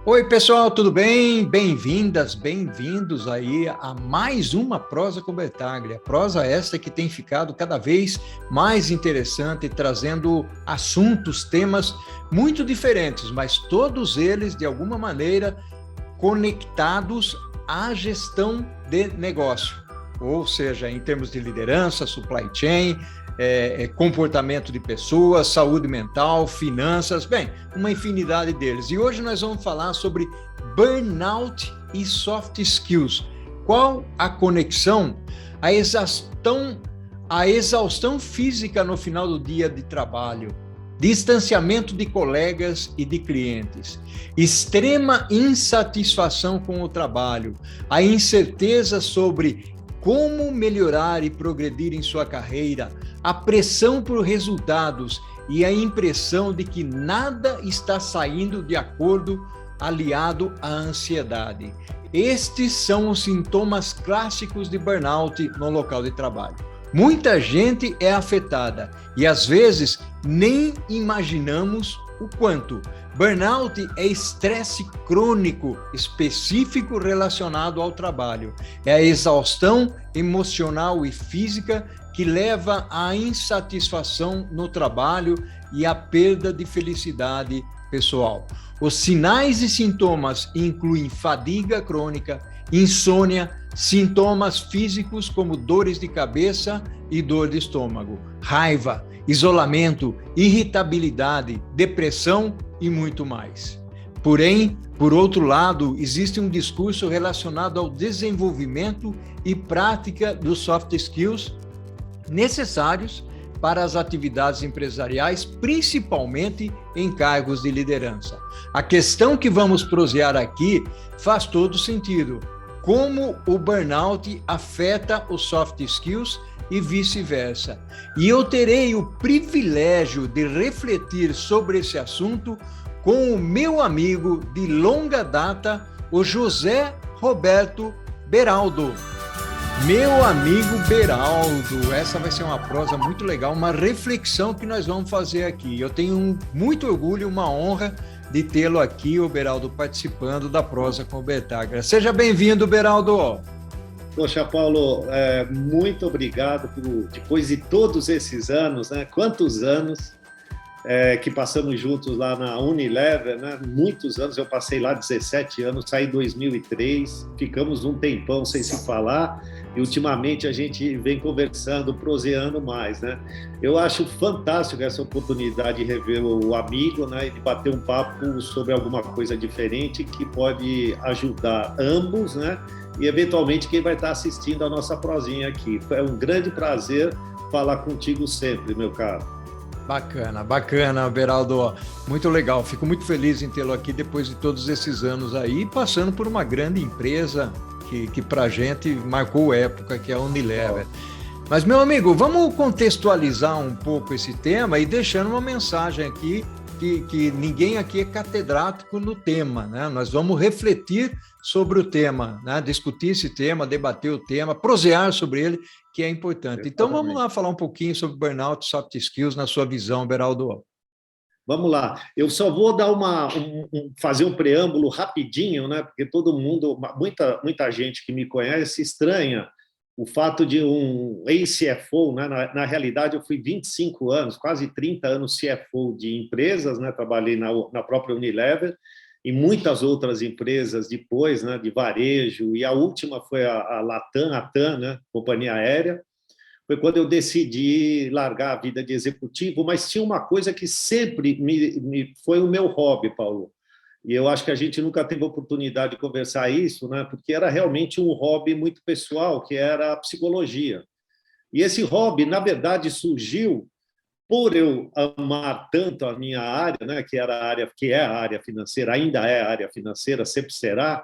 Oi, pessoal, tudo bem? Bem-vindas, bem-vindos aí a mais uma Prosa com Bertaglia. Prosa esta que tem ficado cada vez mais interessante, trazendo assuntos, temas muito diferentes, mas todos eles, de alguma maneira, conectados à gestão de negócio. Ou seja, em termos de liderança, supply chain, comportamento de pessoas, saúde mental, finanças, bem, uma infinidade deles. E hoje nós vamos falar sobre burnout e soft skills. Qual a conexão? A exaustão física no final do dia de trabalho, distanciamento de colegas e de clientes, extrema insatisfação com o trabalho, a incerteza sobre como melhorar e progredir em sua carreira, a pressão por resultados e a impressão de que nada está saindo de acordo, aliado à ansiedade. Estes são os sintomas clássicos de burnout no local de trabalho. Muita gente é afetada e, às vezes, nem imaginamos o quanto. Burnout é estresse crônico específico relacionado ao trabalho. É a exaustão emocional e física que leva à insatisfação no trabalho e à perda de felicidade pessoal. Os sinais e sintomas incluem fadiga crônica, insônia, sintomas físicos como dores de cabeça e dor de estômago, raiva, isolamento, irritabilidade, depressão e muito mais. Porém, por outro lado, existe um discurso relacionado ao desenvolvimento e prática dos soft skills necessários para as atividades empresariais, principalmente em cargos de liderança. A questão que vamos prosear aqui faz todo sentido. Como o burnout afeta os soft skills e vice-versa. E eu terei o privilégio de refletir sobre esse assunto com o meu amigo de longa data, o José Roberto Beraldo. Meu amigo Beraldo, essa vai ser uma prosa muito legal, uma reflexão que nós vamos fazer aqui. Eu tenho muito orgulho, uma honra de tê-lo aqui, o Beraldo, participando da Prosa com o Bertaglia. Seja bem-vindo, Beraldo. Poxa, Paulo, muito obrigado depois de todos esses anos, né? Quantos anos que passamos juntos lá na Unilever, né? Muitos anos, eu passei lá 17 anos, saí em 2003, ficamos um tempão sem se falar e ultimamente a gente vem conversando, proseando mais, né? Eu acho fantástico essa oportunidade de rever o amigo, né? E de bater um papo sobre alguma coisa diferente que pode ajudar ambos, né? E eventualmente quem vai estar assistindo a nossa prosinha aqui. É um grande prazer falar contigo sempre, meu caro. Bacana, Beraldo. Muito legal. Fico muito feliz em tê-lo aqui depois de todos esses anos aí, passando por uma grande empresa que para a gente marcou época, que é a Unilever. Mas, meu amigo, vamos contextualizar um pouco esse tema e deixando uma mensagem aqui que ninguém aqui é catedrático no tema, né? Nós vamos refletir sobre o tema, né? Discutir esse tema, debater o tema, prosear sobre ele, que é importante. Então, vamos lá falar um pouquinho sobre burnout, soft skills, na sua visão, Beraldo. Vamos lá. Eu só vou dar fazer um preâmbulo rapidinho, né? Porque todo mundo, muita gente que me conhece estranha o fato de um ex-CFO, né? Na realidade, eu fui 25 anos, quase 30 anos CFO de empresas, né? Trabalhei na própria Unilever e muitas outras empresas depois, né? De varejo, e a última foi a Latam, a TAM, né? Companhia aérea. Foi quando eu decidi largar a vida de executivo, mas tinha uma coisa que sempre foi o meu hobby, Paulo. E eu acho que a gente nunca teve oportunidade de conversar isso, né? Porque era realmente um hobby muito pessoal, que era a psicologia. E esse hobby, na verdade, surgiu por eu amar tanto a minha área, né? Que é a área financeira, ainda é a área financeira, sempre será.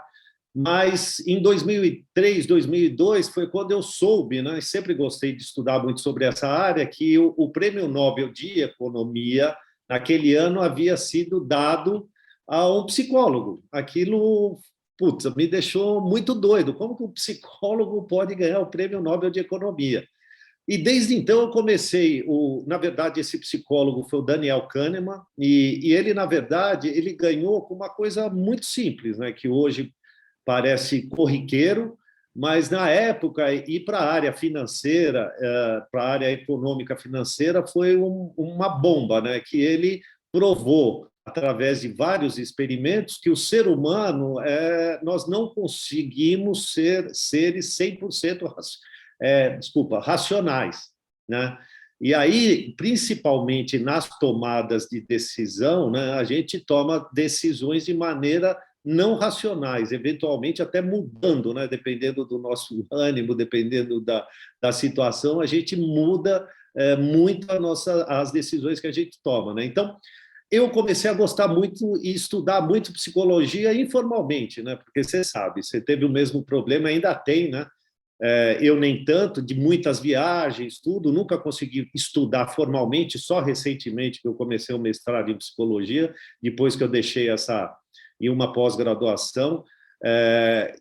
Mas em 2003, 2002 foi quando eu soube, né? E sempre gostei de estudar muito sobre essa área, que o Prêmio Nobel de Economia naquele ano havia sido dado a um psicólogo. Aquilo, putz, me deixou muito doido. Como que um psicólogo pode ganhar o Prêmio Nobel de Economia? E desde então eu comecei, na verdade, esse psicólogo foi o Daniel Kahneman, e ele, na verdade, ele ganhou com uma coisa muito simples, né, que hoje parece corriqueiro, mas na época, ir para a área financeira, para a área econômica financeira, foi uma bomba, né, que ele provou, através de vários experimentos, que o ser humano, nós não conseguimos ser seres 100% racionais, né? E aí, principalmente nas tomadas de decisão, né, a gente toma decisões de maneira não racionais, eventualmente até mudando, né, dependendo do nosso ânimo, dependendo da situação, a gente muda muito as decisões que a gente toma, né? Então, eu comecei a gostar muito e estudar muito psicologia informalmente, né? Porque você sabe, você teve o mesmo problema, ainda tem, né? Eu nem tanto, de muitas viagens, tudo, nunca consegui estudar formalmente, só recentemente que eu comecei o mestrado em psicologia, depois que eu deixei em uma pós-graduação,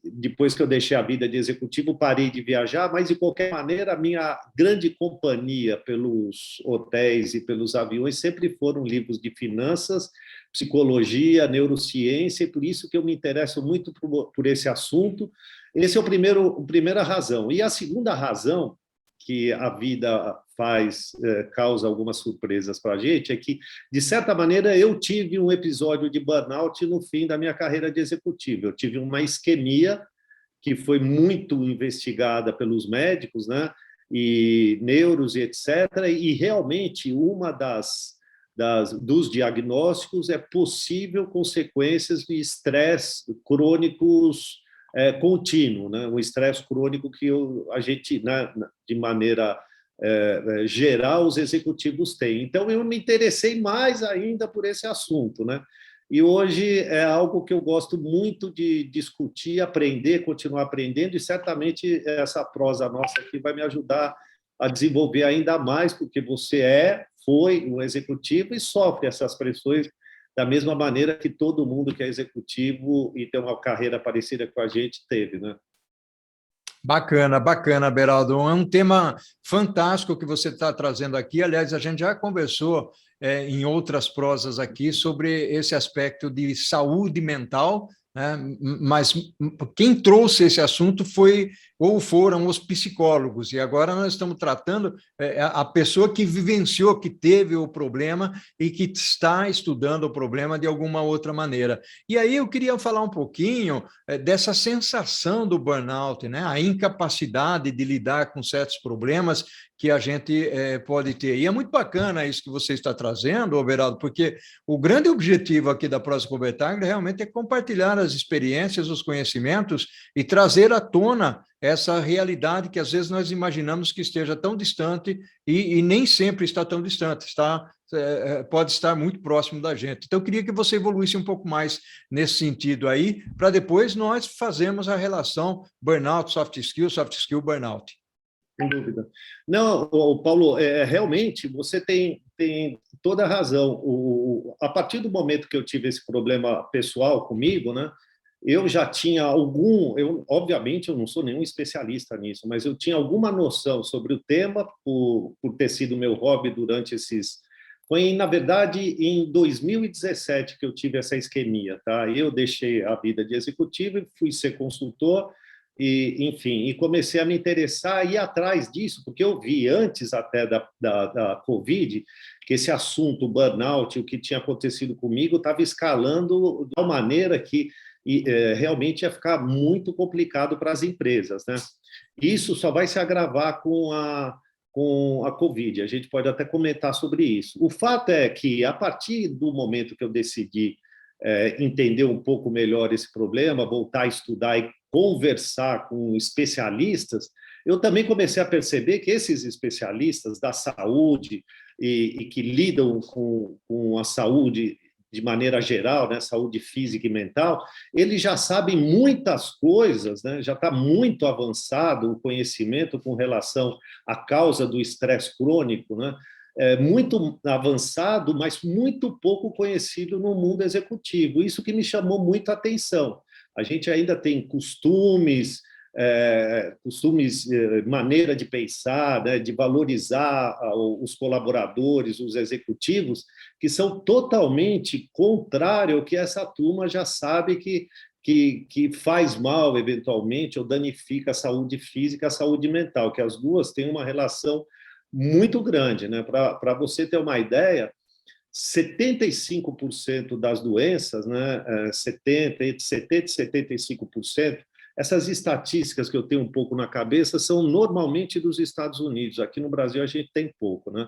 depois que eu deixei a vida de executivo, parei de viajar, mas, de qualquer maneira, a minha grande companhia pelos hotéis e pelos aviões sempre foram livros de finanças, psicologia, neurociência, e por isso que eu me interesso muito por esse assunto. Esse é a primeira razão. E a segunda razão, que a vida causa algumas surpresas para a gente, é que, de certa maneira, eu tive um episódio de burnout no fim da minha carreira de executivo. Eu tive uma isquemia que foi muito investigada pelos médicos, né? E neuros e etc. E realmente uma dos diagnósticos é possível consequências de estresse crônicos contínuo, né? Um estresse crônico que a gente, né, de maneira geral, os executivos têm. Então, eu me interessei mais ainda por esse assunto, né? E hoje é algo que eu gosto muito de discutir, aprender, continuar aprendendo, e certamente essa prosa nossa aqui vai me ajudar a desenvolver ainda mais, porque você foi um executivo e sofre essas pressões da mesma maneira que todo mundo que é executivo e tem uma carreira parecida com a gente teve, né? Bacana, bacana, Beraldo. É um tema fantástico que você está trazendo aqui. Aliás, a gente já conversou em outras prosas aqui sobre esse aspecto de saúde mental, né? Mas quem trouxe esse assunto foram os psicólogos, e agora nós estamos tratando a pessoa que vivenciou, que teve o problema e que está estudando o problema de alguma outra maneira. E aí eu queria falar um pouquinho dessa sensação do burnout, né? A incapacidade de lidar com certos problemas que a gente pode ter. E é muito bacana isso que você está trazendo, Beraldo, porque o grande objetivo aqui da Prosa Convertaglia realmente é compartilhar as experiências, os conhecimentos e trazer à tona essa realidade que às vezes nós imaginamos que esteja tão distante e nem sempre está tão distante, pode estar muito próximo da gente. Então, eu queria que você evoluísse um pouco mais nesse sentido aí, para depois nós fazermos a relação burnout, soft skill, burnout. Sem dúvida. Não, Paulo, realmente você tem toda a razão. A partir do momento que eu tive esse problema pessoal comigo, né, eu já tinha obviamente, eu não sou nenhum especialista nisso, mas eu tinha alguma noção sobre o tema por ter sido meu hobby durante Foi, na verdade, em 2017 que eu tive essa isquemia, tá? Eu deixei a vida de executivo e fui ser consultor, enfim, e comecei a me interessar e ir atrás disso, porque eu vi antes até da Covid que esse assunto, o burnout, o que tinha acontecido comigo, estava escalando de uma maneira que realmente ia ficar muito complicado para as empresas, né? Isso só vai se agravar com a Covid. A gente pode até comentar sobre isso. O fato é que, a partir do momento que eu decidi entender um pouco melhor esse problema, voltar a estudar e conversar com especialistas, eu também comecei a perceber que esses especialistas da saúde e que lidam com a saúde de maneira geral, né, saúde física e mental, eles já sabem muitas coisas, né, já está muito avançado o conhecimento com relação à causa do estresse crônico, né, muito avançado, mas muito pouco conhecido no mundo executivo. Isso que me chamou muito a atenção. A gente ainda tem costumes, costumes, maneira de pensar, né, de valorizar os colaboradores, os executivos, que são totalmente contrário ao que essa turma já sabe que faz mal, eventualmente, ou danifica a saúde física, a saúde mental, que as duas têm uma relação muito grande, né? Para você ter uma ideia, 75% das doenças, né, entre 70% e 75%, essas estatísticas que eu tenho um pouco na cabeça são normalmente dos Estados Unidos. Aqui no Brasil a gente tem pouco, né?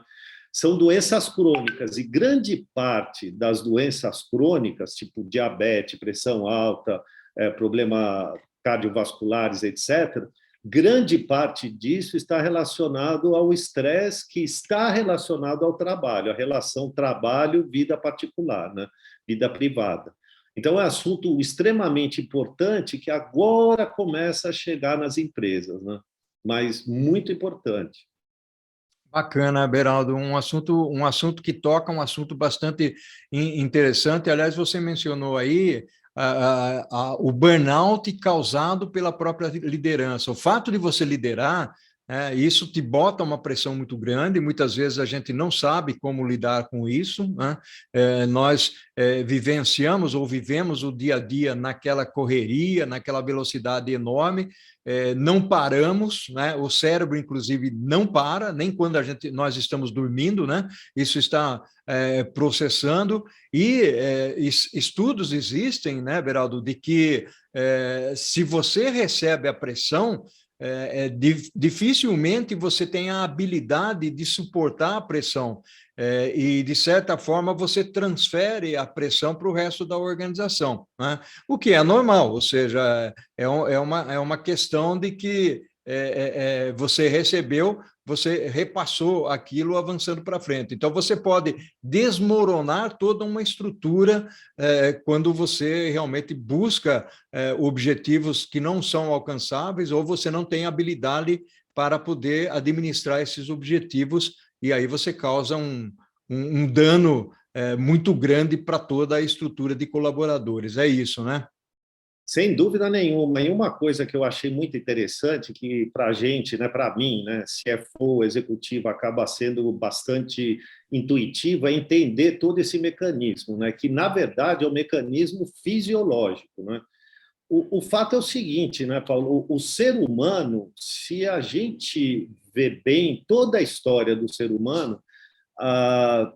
São doenças crônicas, e grande parte das doenças crônicas, tipo diabetes, pressão alta, problema cardiovasculares, etc., grande parte disso está relacionado ao estresse, que está relacionado ao trabalho, a relação trabalho-vida particular, né? Vida privada. Então, é um assunto extremamente importante que agora começa a chegar nas empresas, né? Mas muito importante. Bacana, Beraldo, um assunto que toca, um assunto bastante interessante. Aliás, você mencionou aí o burnout causado pela própria liderança. O fato de você liderar, isso te bota uma pressão muito grande, muitas vezes a gente não sabe como lidar com isso, né? Nós vivenciamos ou vivemos o dia a dia naquela correria, naquela velocidade enorme, não paramos, né? O cérebro, inclusive, não para, nem quando nós estamos dormindo, né? Isso está processando, e estudos existem, né, Beraldo, de que se você recebe a pressão, dificilmente você tem a habilidade de suportar a pressão, e, de certa forma, você transfere a pressão para o resto da organização, né? O que é normal, ou seja, é uma questão de que você recebeu, você repassou aquilo avançando para frente. Então, você pode desmoronar toda uma estrutura quando você realmente busca objetivos que não são alcançáveis, ou você não tem habilidade para poder administrar esses objetivos, e aí você causa um dano muito grande para toda a estrutura de colaboradores. É isso, né? Sem dúvida nenhuma. E uma coisa que eu achei muito interessante, que para a gente, né, para mim, né, CFO executivo, acaba sendo bastante intuitivo, é entender todo esse mecanismo, né, que, na verdade, é um mecanismo fisiológico. Né? O fato é o seguinte, né, Paulo? O ser humano, se a gente vê bem toda a história do ser humano,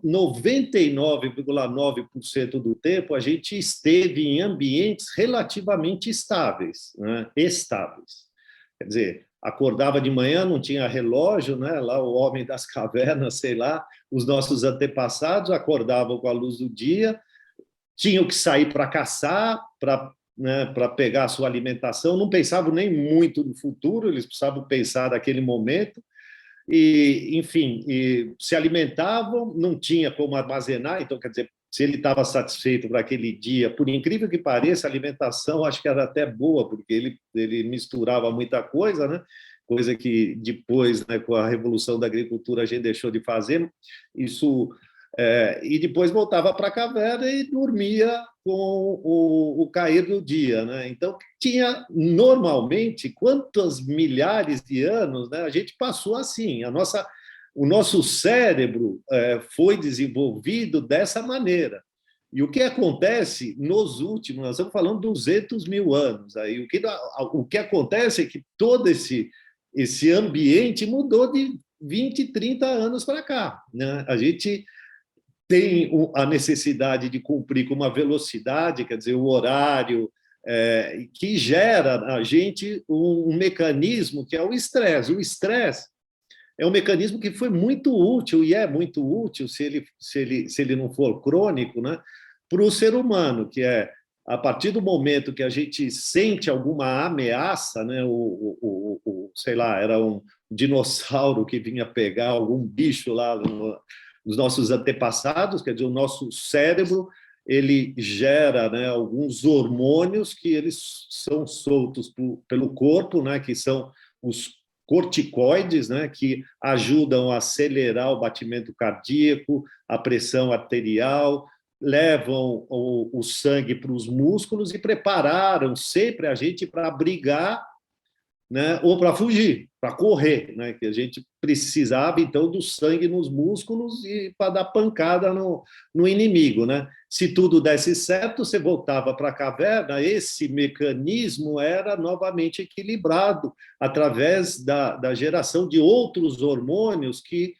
99,9% do tempo a gente esteve em ambientes relativamente estáveis, né? Estáveis. Quer dizer, acordava de manhã, não tinha relógio, né? Lá o homem das cavernas, sei lá, os nossos antepassados acordavam com a luz do dia, tinham que sair para caçar, para pegar a sua alimentação, não pensavam nem muito no futuro, eles precisavam pensar naquele momento, e, enfim, se alimentavam, não tinha como armazenar, então, quer dizer, se ele estava satisfeito para aquele dia, por incrível que pareça, a alimentação acho que era até boa, porque ele misturava muita coisa, né? Coisa que depois, né, com a revolução da agricultura, a gente deixou de fazer, isso, e depois voltava para a caverna e dormia com o cair do dia, né? Então, tinha, normalmente, quantos milhares de anos, né, a gente passou assim, o nosso cérebro foi desenvolvido dessa maneira. E o que acontece nos últimos, nós estamos falando 200 mil anos, aí, o que acontece é que todo esse ambiente mudou de 20, 30 anos para cá, né? A gente tem a necessidade de cumprir com uma velocidade, quer dizer, o horário, que gera a gente um mecanismo que é o estresse. O estresse é um mecanismo que foi muito útil, e é muito útil, se ele não for crônico, né, para o ser humano, que é, a partir do momento que a gente sente alguma ameaça, né, sei lá, era um dinossauro que vinha pegar algum bicho lá os nossos antepassados, quer dizer, o nosso cérebro, ele gera, né, alguns hormônios que eles são soltos pelo corpo, né, que são os corticoides, né, que ajudam a acelerar o batimento cardíaco, a pressão arterial, levam o sangue para os músculos e prepararam sempre a gente para brigar né? Ou para fugir, para correr, né? Que a gente precisava, então, do sangue nos músculos e para dar pancada no inimigo, né? Se tudo desse certo, você voltava para a caverna, esse mecanismo era novamente equilibrado através da geração de outros hormônios que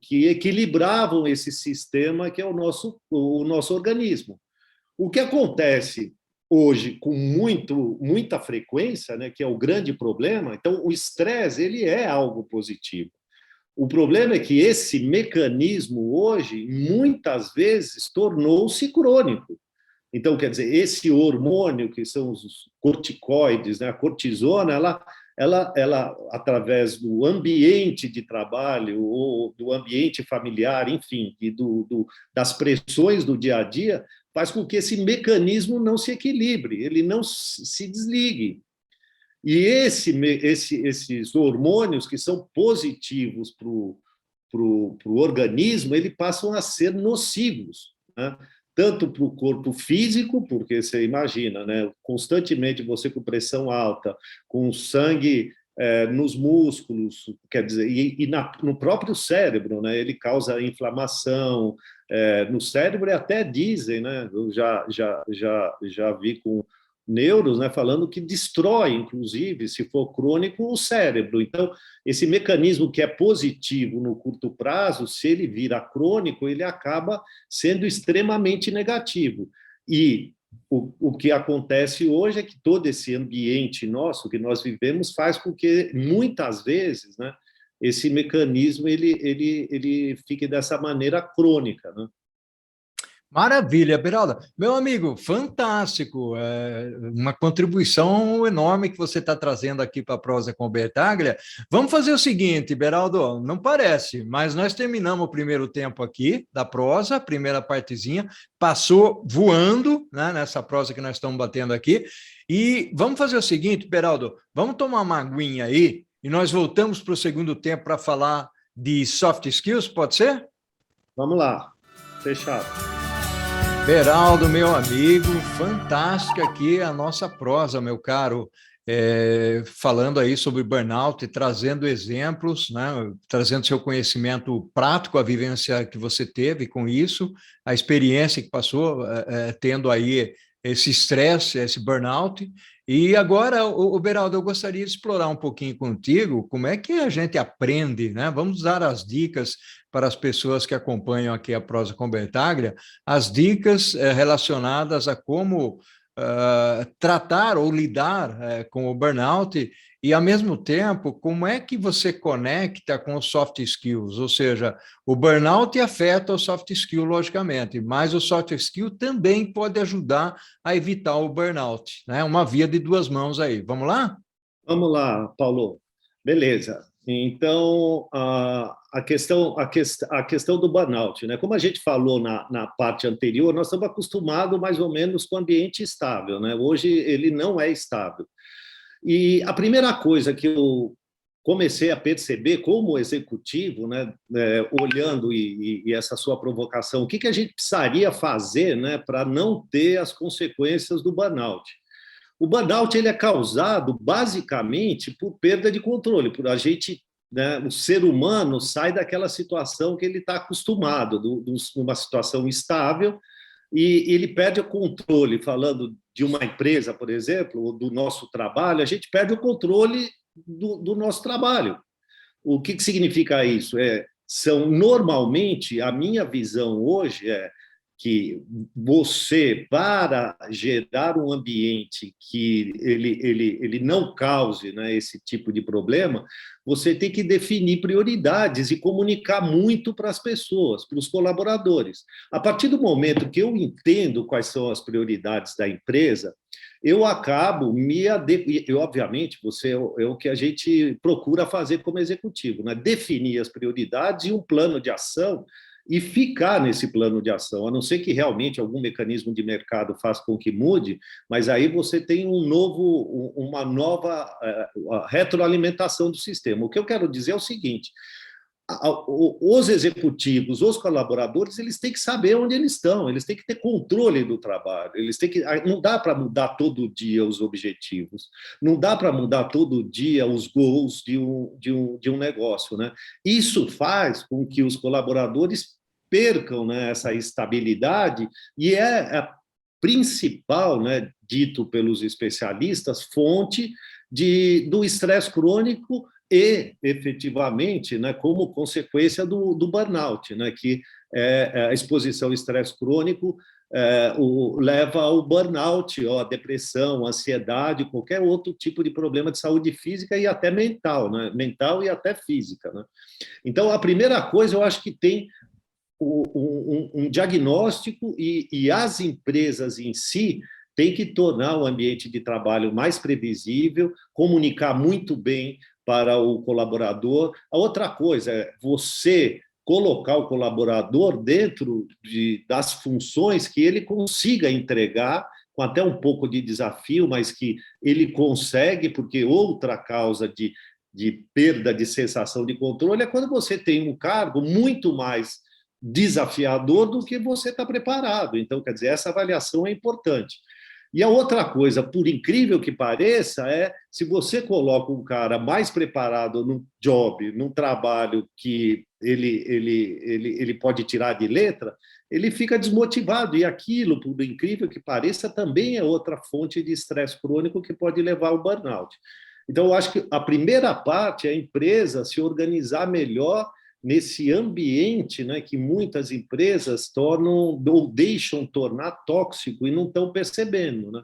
equilibravam esse sistema que é o nosso organismo. O que acontece hoje com muita frequência, né, que é o grande problema, então o estresse ele é algo positivo. O problema é que esse mecanismo hoje, muitas vezes, tornou-se crônico. Então, quer dizer, esse hormônio, que são os corticoides, né, a cortisona, ela, através do ambiente de trabalho ou do ambiente familiar, enfim, e das pressões do dia a dia, faz com que esse mecanismo não se equilibre, ele não se desligue. E esses hormônios que são positivos para o organismo, eles passam a ser nocivos, né? Tanto para o corpo físico, porque você imagina, né? Constantemente você com pressão alta, com sangue nos músculos, quer dizer, no próprio cérebro, né? Ele causa inflamação. No cérebro, e até dizem, né? Eu já vi com neuros, né, falando que destrói, inclusive, se for crônico, o cérebro. Então, esse mecanismo que é positivo no curto prazo, se ele vira crônico, ele acaba sendo extremamente negativo. E o que acontece hoje é que todo esse ambiente nosso que nós vivemos faz com que, muitas vezes, né, esse mecanismo ele fique dessa maneira crônica, né? Maravilha, Beraldo. Meu amigo, fantástico. Uma contribuição enorme que você está trazendo aqui para a Prosa com Bertaglia. Vamos fazer o seguinte, Beraldo, não parece, mas nós terminamos o primeiro tempo aqui da prosa, a primeira partezinha, passou voando, né, nessa prosa que nós estamos batendo aqui. E vamos fazer o seguinte, Beraldo, vamos tomar uma aguinha aí e nós voltamos para o segundo tempo para falar de soft skills, pode ser? Vamos lá, fechado. Beraldo, meu amigo, fantástica aqui a nossa prosa, meu caro, falando aí sobre burnout, trazendo exemplos, né, trazendo seu conhecimento prático, a vivência que você teve com isso, a experiência que passou, tendo aí esse estresse, esse burnout. E agora, o Beraldo, eu gostaria de explorar um pouquinho contigo como é que a gente aprende, né? Vamos dar as dicas para as pessoas que acompanham aqui a Prosa com Bertaglia, as dicas relacionadas a como tratar ou lidar com o burnout e, ao mesmo tempo, como é que você conecta com os soft skills, ou seja, o burnout afeta o soft skill, logicamente, mas o soft skill também pode ajudar a evitar o burnout, né? Uma via de duas mãos aí. Vamos lá? Vamos lá, Paulo. Beleza. Então, a questão do burnout, né? Como a gente falou na parte anterior, nós estamos acostumados mais ou menos com o ambiente estável, né? Hoje ele não é estável. E a primeira coisa que eu comecei a perceber como executivo, né, olhando e essa sua provocação, o que a gente precisaria fazer, né, para não ter as consequências do burnout? O burnout ele é causado basicamente por perda de controle, por a gente, né, o ser humano sai daquela situação que ele está acostumado, numa situação estável, e ele perde o controle. Falando de uma empresa, por exemplo, ou do nosso trabalho, a gente perde o controle do nosso trabalho. O que significa isso? Normalmente, a minha visão hoje é que você, para gerar um ambiente que ele não cause, né, esse tipo de problema, você tem que definir prioridades e comunicar muito para as pessoas, para os colaboradores. A partir do momento que eu entendo quais são as prioridades da empresa, eu acabo e obviamente, é o que a gente procura fazer como executivo, né? Definir as prioridades e um plano de ação e ficar nesse plano de ação, a não ser que realmente algum mecanismo de mercado faça com que mude, mas aí você tem uma nova retroalimentação do sistema. O que eu quero dizer é o seguinte: os executivos, os colaboradores, eles têm que saber onde eles estão, eles têm que ter controle do trabalho, não dá para mudar todo dia os objetivos, não dá para mudar todo dia os goals de um negócio, né? Isso faz com que os colaboradores percam, né, essa estabilidade, e é a principal, né, dito pelos especialistas, fonte do estresse crônico e, efetivamente, né, como consequência do burnout, né, que a exposição ao estresse crônico leva ao burnout, a depressão, ansiedade, qualquer outro tipo de problema de saúde física e até mental, né, mental e até física, né? Então, a primeira coisa, eu acho que tem um diagnóstico e as empresas em si têm que tornar o ambiente de trabalho mais previsível, comunicar muito bem para o colaborador. A outra coisa é você colocar o colaborador dentro das funções que ele consiga entregar, com até um pouco de desafio, mas que ele consegue, porque outra causa de perda de sensação de controle é quando você tem um cargo muito mais desafiador do que você está preparado. Então, quer dizer, essa avaliação é importante. E a outra coisa, por incrível que pareça, é se você coloca um cara mais preparado num job, num trabalho que ele pode tirar de letra, ele fica desmotivado. E aquilo, por incrível que pareça, também é outra fonte de estresse crônico que pode levar ao burnout. Então, eu acho que a primeira parte é a empresa se organizar melhor nesse ambiente, né, que muitas empresas tornam ou deixam tornar tóxico e não estão percebendo, né?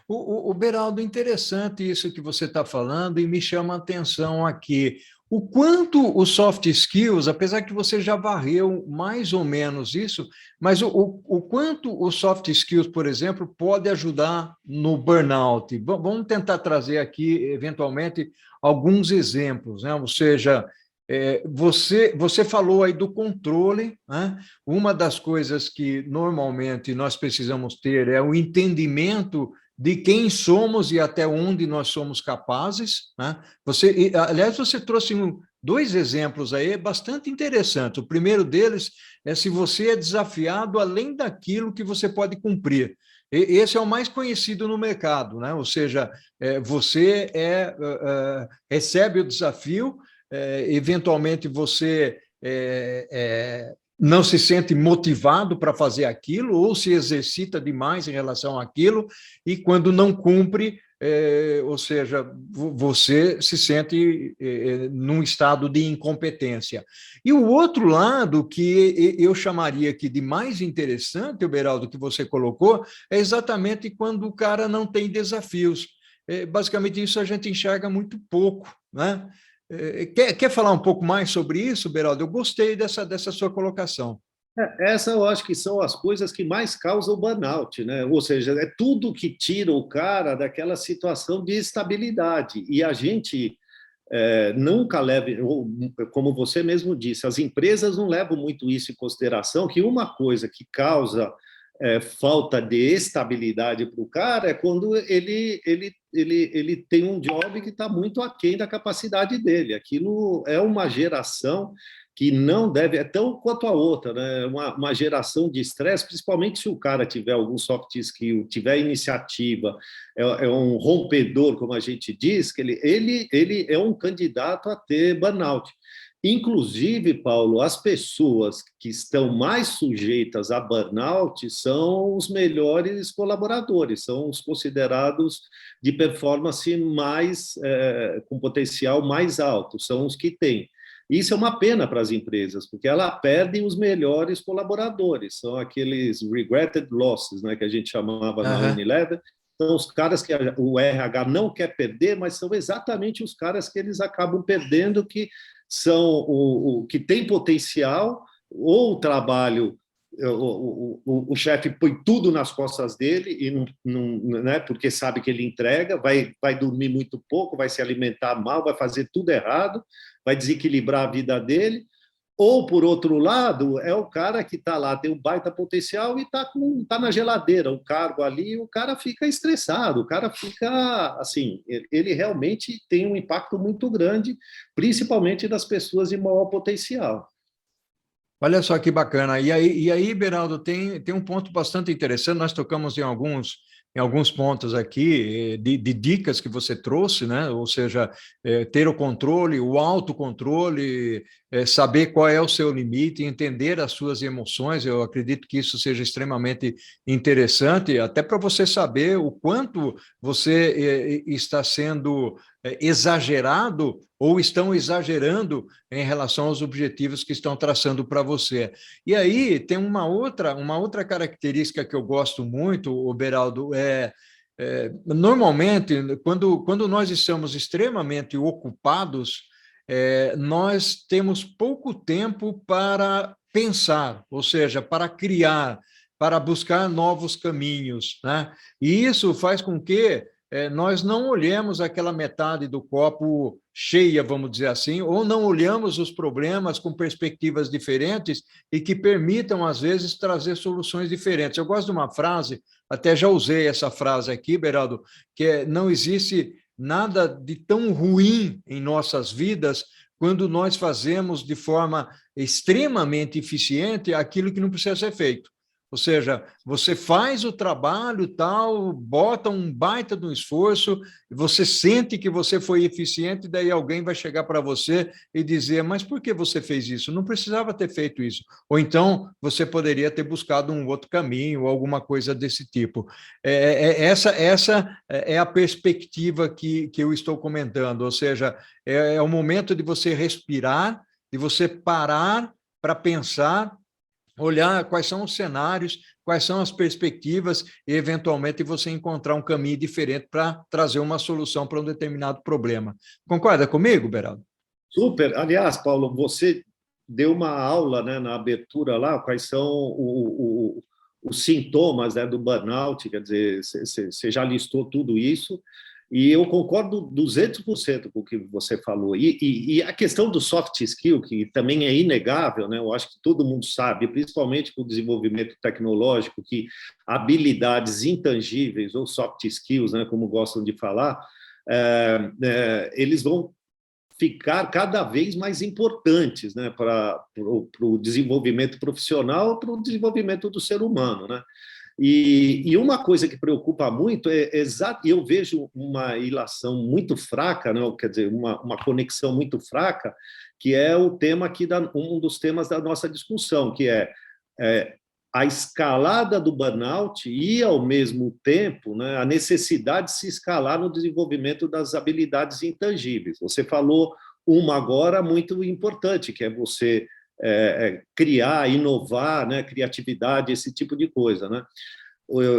O Beraldo, interessante isso que você está falando e me chama a atenção aqui. O quanto os soft skills, apesar que você já varreu mais ou menos isso, mas o quanto os soft skills, por exemplo, pode ajudar no burnout? Vamos tentar trazer aqui, eventualmente, alguns exemplos, né? Ou seja, você falou aí do controle, né? Uma das coisas que normalmente nós precisamos ter é o entendimento de quem somos e até onde nós somos capazes, né? Aliás, você trouxe dois exemplos aí bastante interessantes. O primeiro deles é se você é desafiado além daquilo que você pode cumprir. Esse é o mais conhecido no mercado, né? Ou seja, você recebe o desafio, eventualmente você não se sente motivado para fazer aquilo ou se exercita demais em relação àquilo e quando não cumpre, ou seja, você se sente num estado de incompetência. E o outro lado que eu chamaria aqui de mais interessante, o Beraldo, que você colocou, é exatamente quando o cara não tem desafios. Basicamente isso a gente enxerga muito pouco, né? Quer falar um pouco mais sobre isso, Beraldo? Eu gostei dessa sua colocação. Essa eu acho que são as coisas que mais causam burnout, né? Ou seja, é tudo que tira o cara daquela situação de estabilidade. E a gente nunca leva, como você mesmo disse, as empresas não levam muito isso em consideração, que uma coisa que causa falta de estabilidade para o cara é quando ele tem um job que está muito aquém da capacidade dele. Aquilo é uma geração que não deve, é tão quanto a outra, né? Uma geração de estresse, principalmente se o cara tiver algum soft skill, tiver iniciativa, é um rompedor, como a gente diz, que ele é um candidato a ter burnout. Inclusive, Paulo, as pessoas que estão mais sujeitas a burnout são os melhores colaboradores, são os considerados de performance mais, com potencial mais alto, são os que têm. Isso é uma pena para as empresas, porque ela perdem os melhores colaboradores, são aqueles regretted losses, né, que a gente chamava na Unilever. São os caras que o RH não quer perder, mas são exatamente os caras que eles acabam perdendo, que são o que tem potencial, ou o trabalho, o chefe põe tudo nas costas dele, e não, né, porque sabe que ele entrega, vai dormir muito pouco, vai se alimentar mal, vai fazer tudo errado, vai desequilibrar a vida dele, Ou, por outro lado, é o cara que está lá, tem um baita potencial e tá na geladeira, o cargo ali, o cara fica estressado, o cara fica, assim, ele realmente tem um impacto muito grande, principalmente das pessoas de maior potencial. Olha só que bacana. E aí, Beraldo, tem um ponto bastante interessante. Nós tocamos em alguns pontos aqui de dicas que você trouxe, né? Ou seja, ter o controle, o autocontrole, saber qual é o seu limite, entender as suas emoções. Eu acredito que isso seja extremamente interessante, até para você saber o quanto você está sendo exagerado ou estão exagerando em relação aos objetivos que estão traçando para você. E aí tem uma outra característica que eu gosto muito, o Beraldo, normalmente, quando nós estamos extremamente ocupados, nós temos pouco tempo para pensar, ou seja, para criar, para buscar novos caminhos, né? E isso faz com que nós não olhemos aquela metade do copo cheia, vamos dizer assim, ou não olhamos os problemas com perspectivas diferentes e que permitam, às vezes, trazer soluções diferentes. Eu gosto de uma frase, até já usei essa frase aqui, Beraldo, que não existe nada de tão ruim em nossas vidas quando nós fazemos de forma extremamente eficiente aquilo que não precisa ser feito. Ou seja, você faz o trabalho tal, bota um baita de um esforço, você sente que você foi eficiente, daí alguém vai chegar para você e dizer, mas por que você fez isso? Não precisava ter feito isso. Ou então, você poderia ter buscado um outro caminho, ou alguma coisa desse tipo. Essa é a perspectiva que eu estou comentando, ou seja, é o momento de você respirar, de você parar para pensar, olhar quais são os cenários, quais são as perspectivas e, eventualmente, você encontrar um caminho diferente para trazer uma solução para um determinado problema. Concorda comigo, Beraldo? Super. Aliás, Paulo, você deu uma aula, né, na abertura lá, quais são os sintomas, né, do burnout, quer dizer, você já listou tudo isso, e eu concordo 200% com o que você falou. E a questão do soft skill, que também é inegável, né, eu acho que todo mundo sabe, principalmente com o desenvolvimento tecnológico, que habilidades intangíveis, ou soft skills, né, como gostam de falar, eles vão ficar cada vez mais importantes, né, para o desenvolvimento profissional, para o desenvolvimento do ser humano, né? E uma coisa que preocupa muito e eu vejo uma ilação muito fraca, né, quer dizer, uma conexão muito fraca, que é o tema aqui, um dos temas da nossa discussão, que é a escalada do burnout e, ao mesmo tempo, né, a necessidade de se escalar no desenvolvimento das habilidades intangíveis. Você falou uma agora muito importante, que é você criar, inovar, né, criatividade, esse tipo de coisa, né?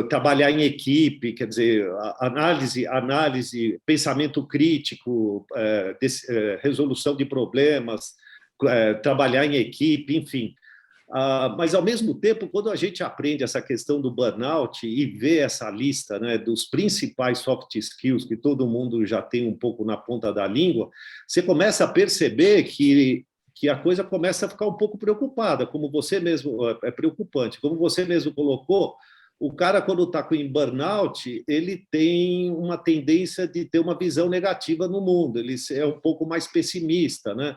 Trabalhar em equipe, quer dizer, análise, pensamento crítico, resolução de problemas, trabalhar em equipe, enfim. Mas, ao mesmo tempo, quando a gente aprende essa questão do burnout e vê essa lista, né, dos principais soft skills que todo mundo já tem um pouco na ponta da língua, você começa a perceber que a coisa começa a ficar um pouco preocupada, como você mesmo, é preocupante, como você mesmo colocou. O cara, quando está com burnout, ele tem uma tendência de ter uma visão negativa no mundo, ele é um pouco mais pessimista, né?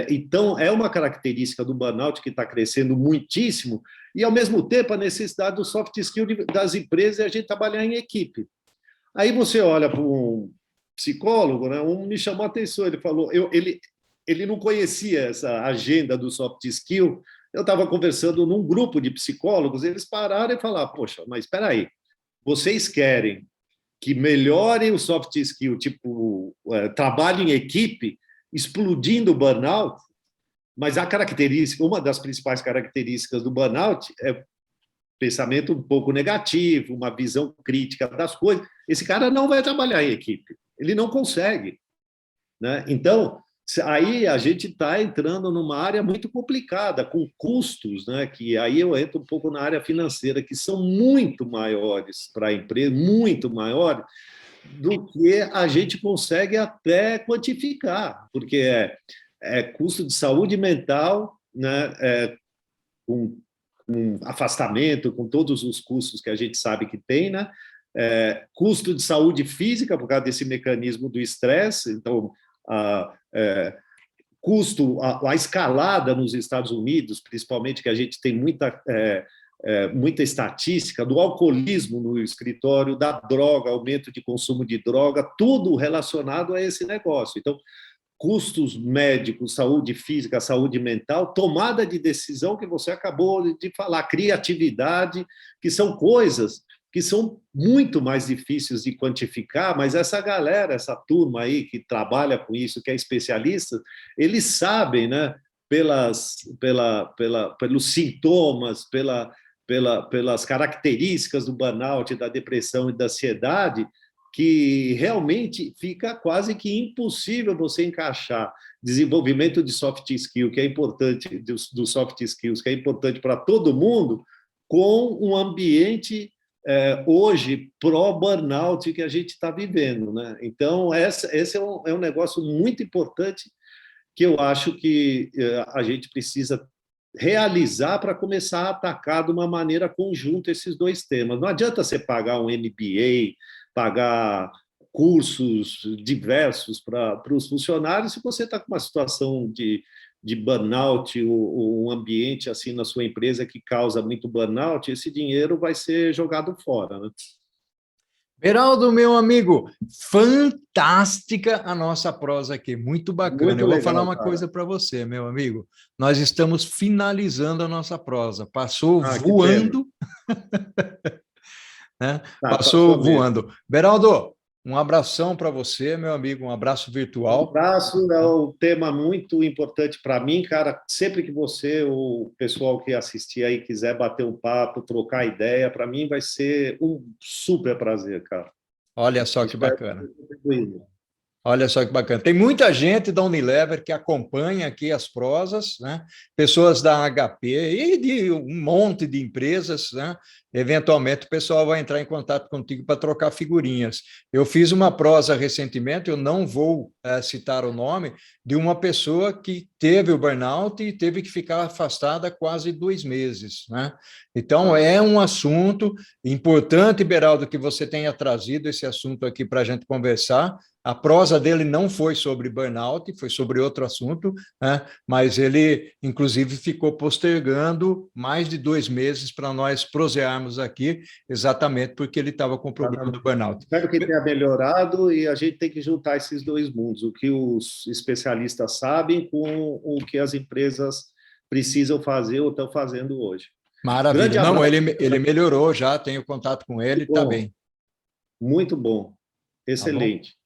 Então, é uma característica do burnout que está crescendo muitíssimo, e, ao mesmo tempo, a necessidade do soft skill das empresas é a gente trabalhar em equipe. Aí você olha para um psicólogo, né? Um me chamou a atenção, ele falou, ele não conhecia essa agenda do soft skill. Eu estava conversando num grupo de psicólogos, eles pararam e falaram, poxa, mas espera aí, vocês querem que melhorem o soft skill, tipo, trabalho em equipe, explodindo o burnout, mas a característica, uma das principais características do burnout é pensamento um pouco negativo, uma visão crítica das coisas. Esse cara não vai trabalhar em equipe, ele não consegue, né? Então, aí a gente está entrando numa área muito complicada, com custos, né? Que aí eu entro um pouco na área financeira, que são muito maiores para a empresa, muito maiores do que a gente consegue até quantificar, porque é custo de saúde mental, né, com afastamento, com todos os custos que a gente sabe que tem, né? Custo de saúde física, por causa desse mecanismo do estresse, então, a escalada nos Estados Unidos, principalmente, que a gente tem muita estatística do alcoolismo no escritório, da droga, aumento de consumo de droga, tudo relacionado a esse negócio. Então, custos médicos, saúde física, saúde mental, tomada de decisão que você acabou de falar, criatividade, que são coisas que são muito mais difíceis de quantificar, mas essa galera, essa turma aí que trabalha com isso, que é especialista, eles sabem, né, pelos sintomas, pelas características do burnout, da depressão e da ansiedade, que realmente fica quase que impossível você encaixar desenvolvimento de soft skill, que é importante, dos soft skills, que é importante para todo mundo, com um ambiente hoje pró-burnout que a gente está vivendo, né? Então, esse é um negócio muito importante que eu acho que a gente precisa realizar para começar a atacar de uma maneira conjunta esses dois temas. Não adianta você pagar um MBA, pagar cursos diversos para os funcionários se você está com uma situação de burnout, ou um ambiente assim na sua empresa que causa muito burnout, esse dinheiro vai ser jogado fora, né? Beraldo, meu amigo, fantástica a nossa prosa aqui, muito bacana. Muito Eu vou legal, falar uma cara. coisa para você, meu amigo. Nós estamos finalizando a nossa prosa. Passou Que voando, né? Passou passou mesmo. voando. Beraldo, um abração para você, meu amigo, um abraço Um virtual. abraço, é um tema muito importante para mim, cara. Sempre que você, o pessoal que assistir aí, quiser bater um papo, trocar ideia, para mim vai ser um super prazer, cara. Olha só que Espero bacana. ter contribuído. Olha só que bacana. Tem muita gente da Unilever que acompanha aqui as prosas, né? Pessoas da HP e de um monte de empresas, né? Eventualmente o pessoal vai entrar em contato contigo para trocar figurinhas. Eu fiz uma prosa recentemente, eu não vou citar o nome, de uma pessoa que teve o burnout e teve que ficar afastada quase 2 meses, né? Então, é um assunto importante, Beraldo, que você tenha trazido esse assunto aqui para a gente conversar. A prosa dele não foi sobre burnout, foi sobre outro assunto, né? Mas ele, inclusive, ficou postergando mais de 2 meses para nós prosearmos aqui, exatamente porque ele estava com o problema do burnout. Espero que tenha melhorado e a gente tem que juntar esses dois mundos, o que os especialistas sabem com o que as empresas precisam fazer ou estão fazendo hoje. Maravilha. Grande Não, abraço. ele melhorou já, tenho contato com ele, está bem. Muito bom. Excelente. Tá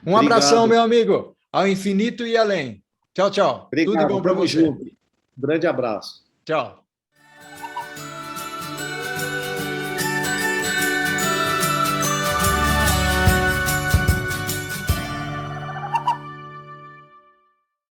bom? Um abração, meu amigo, ao infinito e além. Tchau, tchau. Obrigado. Tudo de bom para você. Junto. Grande abraço. Tchau.